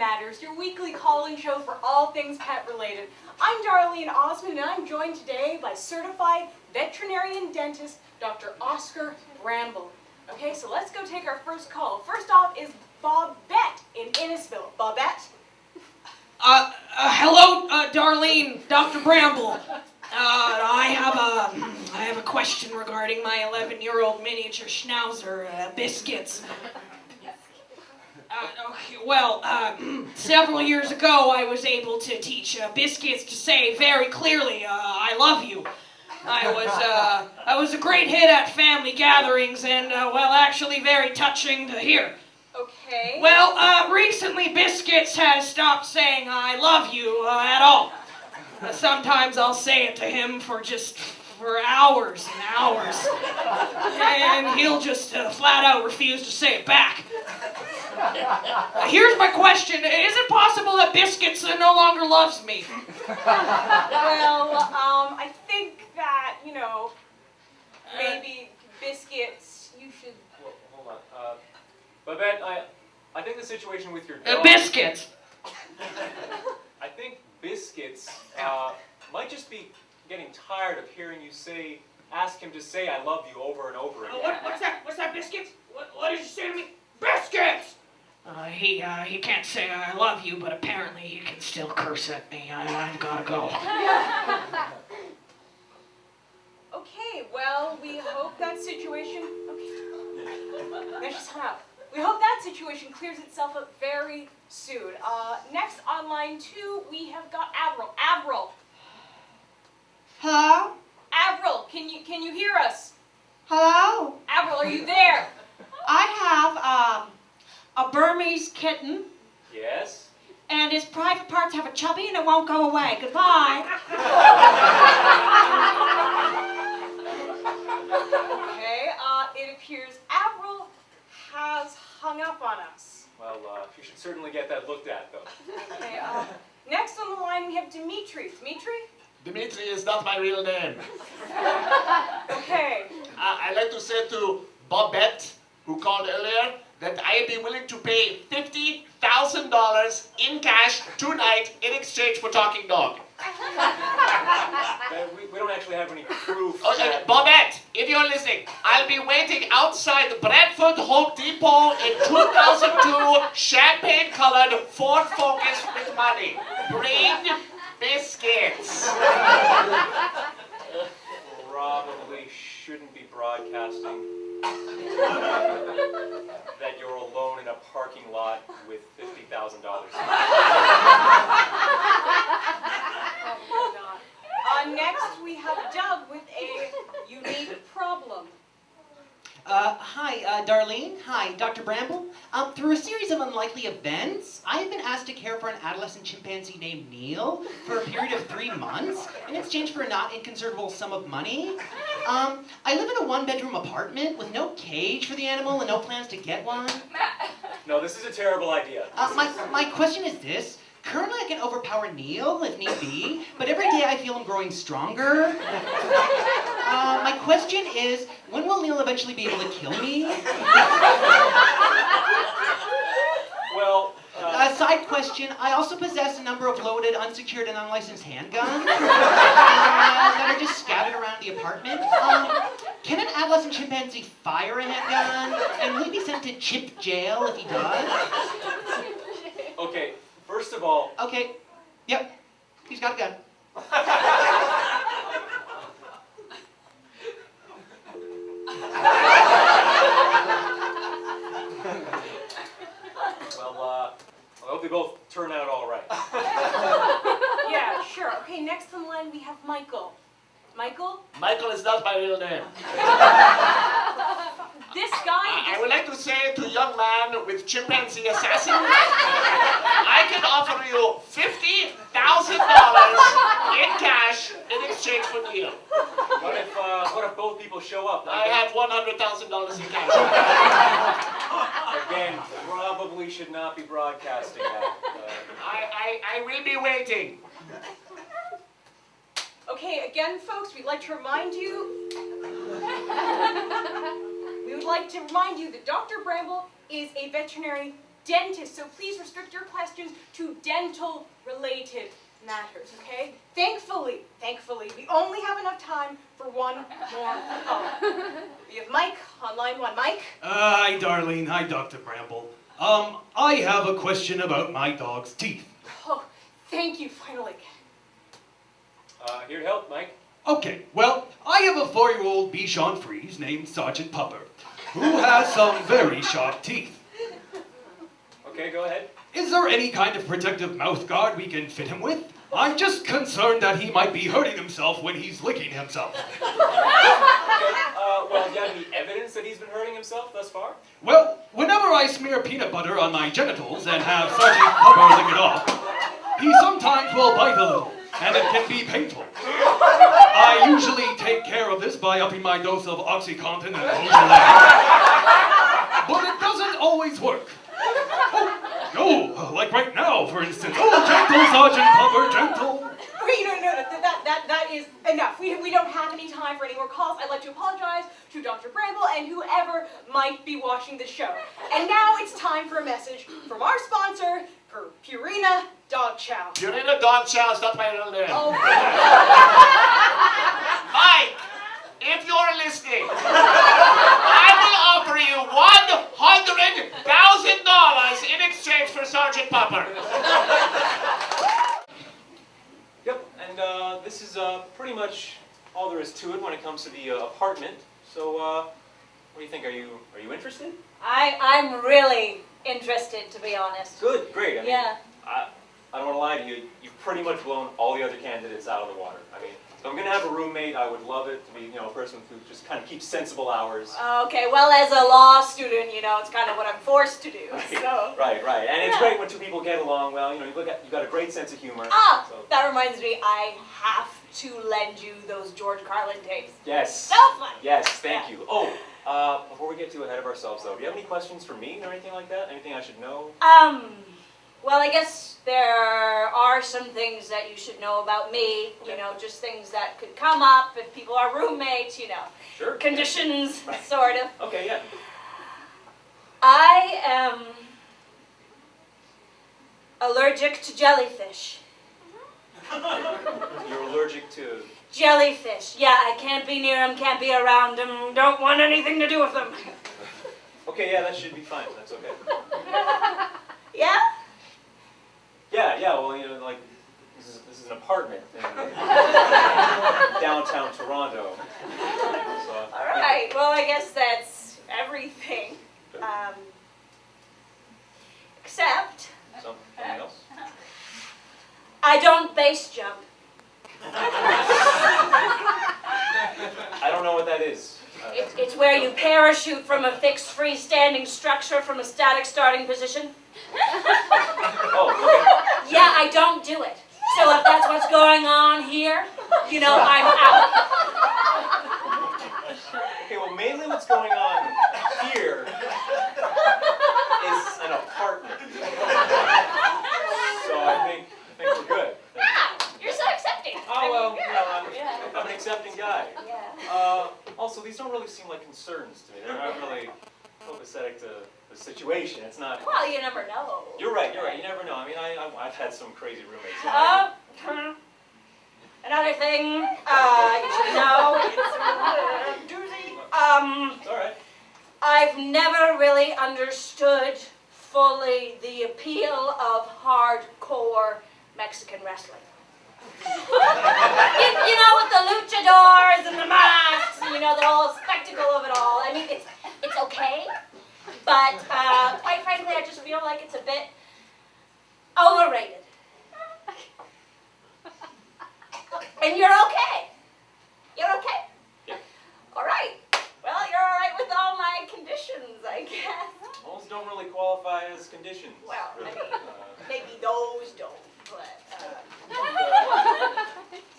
Matters, your weekly call-in show for all things pet-related. I'm Darlene Osmond, and I'm joined today by certified veterinarian dentist, Dr. Oscar Bramble. Okay, so let's go take our first call. First off is Bobette in Innisfil. Bobette? Hello, Darlene, Dr. Bramble. I have a question regarding my 11-year-old miniature schnauzer, Biscuits. Several years ago, I was able to teach Biscuits to say very clearly, I love you. I was a great hit at family gatherings and, actually very touching to hear. Okay. Well, recently Biscuits has stopped saying I love you at all. Sometimes I'll say it to him for hours and hours. And he'll just flat out refuse to say it back. Here's my question. Is it possible that Biscuits no longer loves me? I think that, maybe Biscuits, you should... Well, hold on. Babette, I think the situation with your dog... Biscuits! I think Biscuits might just be getting tired of hearing you ask him to say I love you over and over again. What's that? What's that, Biscuits? What did you say to me? Biscuits! He can't say I love you, but apparently he can still curse at me. I've gotta go. Okay, well, we hope that situation... Okay. Just hung up. We hope that situation clears itself up very soon. Next on line 2, we have got Avril. Avril. Hello? Avril, can you hear us? Hello? Avril, are you there? I have a Burmese kitten, Yes? and his private parts have a chubby and it won't go away. Goodbye. Okay, it appears Avril has hung up on us. Well, you should certainly get that looked at, though. Okay, next on the line we have Dimitri. Dimitri? Dimitri is not my real name. Okay. I'd like to say to Bobette, who called earlier, that I'd be willing to pay $50,000 in cash tonight in exchange for talking dog. We don't actually have any proof Okay, that... Bobette, if you're listening, I'll be waiting outside the Bradford Home Depot in 2002 champagne-colored Ford Focus with money. Bring Biscuits. Probably shouldn't be broadcasting that you're alone in a parking lot with $50,000. Next we have Doug with a unique problem. Hi, Darlene. Hi, Dr. Bramble. Through a series of unlikely events, I have been asked to care for an adolescent chimpanzee named Neil for a period of 3 months in exchange for a not inconsiderable sum of money. I live in a 1-bedroom apartment with no cage for the animal and no plans to get one. No, this is a terrible idea. My question is this. Currently, I can overpower Neil if need be, but every day I feel him growing stronger. My question is, when will Neil eventually be able to kill me? Well, Side question, I also possess a number of loaded, unsecured, and unlicensed handguns that are just scattered around the apartment. Can an adolescent chimpanzee fire a handgun? And will he be sent to chip jail if he does? okay, first of all... Okay, yep, he's got a gun. I hope they both turn out all right. Yeah, sure. Okay, next in line we have Michael. Michael? Michael is not my real name. This guy... I would like to say to young man with chimpanzee assassin, I can offer you $50,000 in cash in exchange for Neil. What if both people show up? I have $100,000 in cash. Again, probably should not be broadcasting that. I will be waiting. Okay, again, folks, we'd like to remind you... We would like to remind you that Dr. Bramble is a veterinary dentist, so please restrict your questions to dental-related matters, okay? Thankfully, we only have enough time for one more caller. We have Mike on line 1. Mike? Hi, Darlene. Hi, Dr. Bramble. I have a question about my dog's teeth. Oh, thank you, finally. Here to help, Mike. Okay, well, I have a 4-year-old Bichon Frise named Sergeant Pupper, who has some very sharp teeth. Okay, go ahead. Is there any kind of protective mouth guard we can fit him with? I'm just concerned that he might be hurting himself when he's licking himself. Well, do you have any evidence that he's been hurting himself thus far? Well, whenever I smear peanut butter on my genitals and have Sergeant Pupper lick it off, he sometimes will bite a little, and it can be painful. I usually take care of this by upping my dose of OxyContin and Beaujolais. But it doesn't always work. Oh, like right now, for instance. Oh, gentle, Sergeant Pupper, gentle. Okay, no, that is enough. We don't have any time for any more calls. I'd like to apologize to Dr. Bramble and whoever might be watching the show. And now it's time for a message from our sponsor, for Purina Dog Chow. Purina Dog Chow is not my real name. Oh. Mike, if you're listening, I will offer you $100,000 in exchange for Sergeant Pupper. Yep, and this is pretty much all there is to it when it comes to the apartment. So, what do you think? Are you interested? I'm really interested, to be honest. Good, great. I mean, Yeah. I don't want to lie to you. You've pretty much blown all the other candidates out of the water. I mean, if I'm going to have a roommate, I would love it to be, a person who just kind of keeps sensible hours. Okay, well, as a law student, it's kind of what I'm forced to do, so. Right. And it's Yeah. great when two people get along well. You've got a great sense of humor. Ah, So, that reminds me, I have to lend you those George Carlin tapes. yes. So fun. Yes, thank Yeah. you. Oh, before we get too ahead of ourselves, though, do you have any questions for me or anything like that? Anything I should know? Well, I guess there are some things that you should know about me, just things that could come up if people are roommates, Sure. conditions, Right. sort of. Okay, yeah. I am allergic to jellyfish. You're allergic to... Jellyfish. Yeah, I can't be near them, can't be around them, don't want anything to do with them. Okay, yeah, that should be fine. That's okay. Yeah? Yeah, well, this is an apartment in downtown Toronto. So, All right, well, I guess that's everything. Except, Something else? I don't base jump. I don't know what that is. It's where you parachute from a fixed freestanding structure from a static starting position. Oh, okay. Yeah, I don't do it. So if that's what's going on here, I'm out. Okay, well, mainly what's going on here is an apartment. So I think we're good. Wow, you're so accepting. Oh, well, Yeah. I'm an accepting guy. Yeah. Also, these don't really seem like concerns to me. They're not really copacetic to the situation. It's not... Well, you never know. You're right. You never know. I mean, I've had some crazy roommates. Another thing, you should know, it's a doozy. It's all right. I've never really understood fully the appeal of hardcore Mexican wrestling. you know, with the luchadors and the masks, and the whole spectacle of it all. I mean, it's okay, but quite frankly, I just feel like it's a bit overrated. And you're okay. You're okay? Yeah. All right. Well, you're all right with all my conditions, I guess. Those don't really qualify as conditions. Well, I really. mean, maybe those don't, but...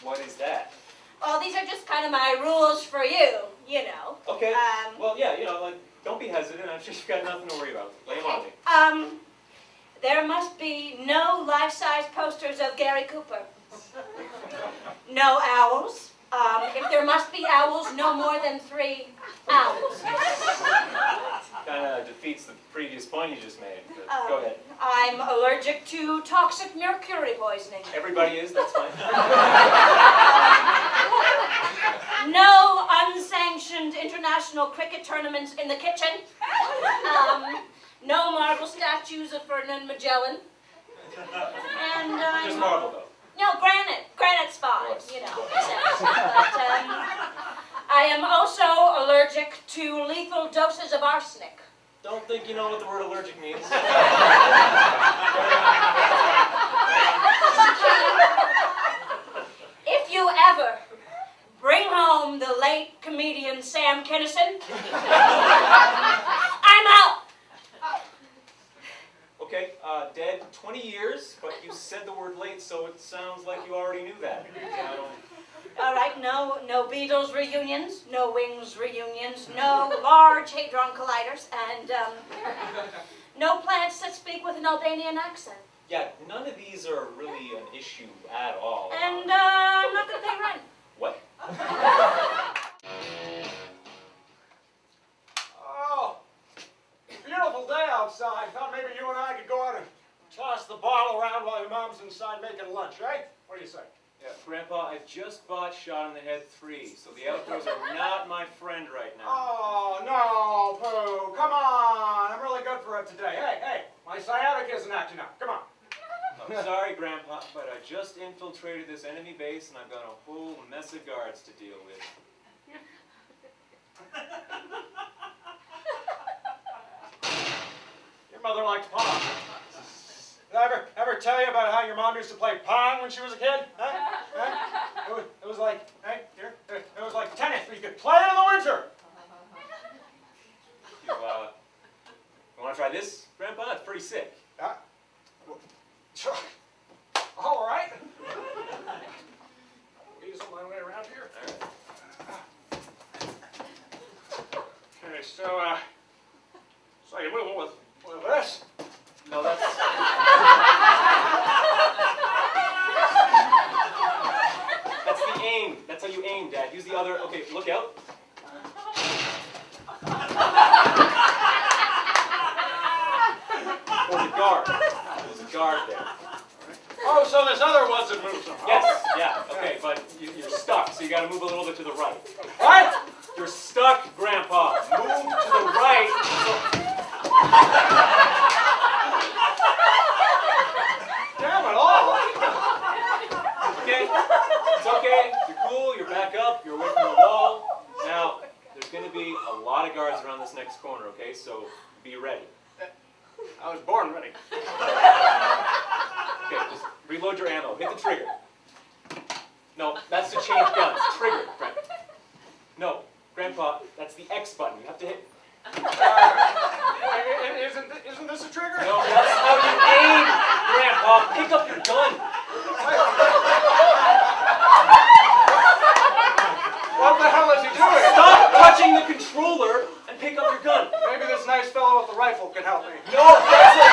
What is that? Well, these are just kind of my rules for you, Okay. Um, Well, yeah, don't be hesitant. I'm sure you've got nothing to worry about. Lay them on me. There must be no life-size posters of Gary Cooper. No owls. If there must be owls, no more than 3 owls. kind of defeats the previous point you just made. But go ahead. I'm allergic to toxic mercury poisoning. Everybody is, that's fine. No unsanctioned international cricket tournaments in the kitchen. No marble statues of Ferdinand Magellan. And Just marble, though. no, granite. Granite's fine, Yes. you know. But, I am also allergic to lethal doses of arsenic. Don't think you know what the word allergic means. If you ever bring home the late comedian Sam Kinison, I'm out. Okay, dead 20 years, but you said the word late, so it sounds like you already knew that. All right, no Beatles reunions, no Wings reunions, no large hadron colliders, and no plants that speak with an Albanian accent. Yeah, none of these are really an issue at all. And I'm not going to pay rent. What? Oh, beautiful day outside. Thought maybe you and I could go out and toss the ball around while your mom's inside making lunch, right? What do you say? Yeah, Grandpa, I've just bought Shot in the Head 3, so the outdoors are not my friend right now. Oh, no, Pooh. Come on. I'm really good for it today. Hey, my sciatic isn't acting up. Come on. I'm sorry, Grandpa, but I just infiltrated this enemy base and I've got a whole mess of guards to deal with. Your mother liked Pong. Did I ever tell you about how your mom used to play Pong when she was a kid? Huh? It was like, hey, here, it was like tennis, but you could play it in the winter. You want to try this, Grandpa? It's pretty sick. Sure. All right. Weasel my way around here. Okay, so you move with this? No, that's... That's the aim. That's how you aim, Dad. Use the other... Okay, look out. There's a guard. There's a guard there. Oh, so there's other ones that move somehow. Yes, yeah, okay, but you're stuck, so you gotta move a little bit to the right. What? You're stuck, Grandpa. Move to the right. Damn it all. Okay? It's okay. You're cool. You're back up. You're away from the wall. Now, there's going to be a lot of guards around this next corner, okay? So be ready. I was born ready. Okay, just reload your ammo. Hit the trigger. No, that's to change guns. Trigger, Grandpa. No, Grandpa, that's the X button. You have to hit... Isn't this a trigger? No, that's how you aim, Grandpa. Pick up your gun. What the hell is he doing? Stop touching the controller and pick up your gun. Maybe this nice fellow with the rifle can help me. No, that's it.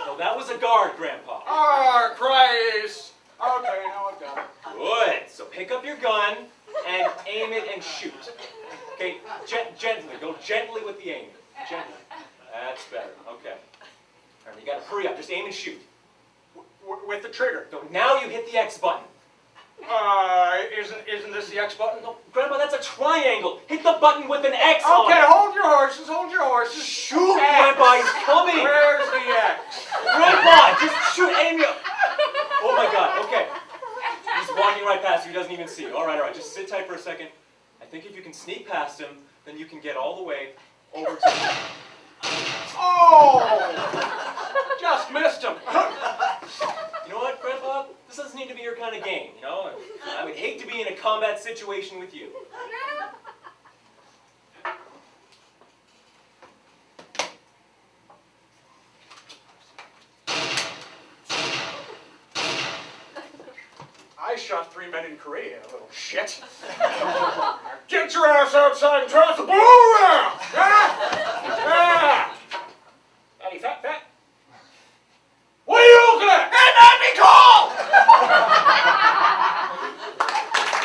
No, that was a guard, Grandpa. Oh, Christ. Okay, now I've got it. Good. So pick up your gun and aim it and shoot. Okay, gently. Go gently with the aim. Gently. That's better. Okay. All right, you got to hurry up. Just aim and shoot. With the trigger. So now you hit the X button. Isn't this the X button? No, Grandpa, that's a triangle. Hit the button with an X on Okay, it. hold your horses, hold your horses. Shoot, Grandpa, he's coming. Where's the X? Grandpa, just shoot, aim your... Oh my God, okay. He's walking right past you, he doesn't even see you. All right, just sit tight for a second. I think if you can sneak past him, then you can get all the way over to him. Oh! Just missed him. You know what, Grandpa? This doesn't need to be your kind of game, you know? I would hate to be in a combat situation with you. I shot 3 men in Korea, little shit. Get your ass outside and toss the ball around! Yeah?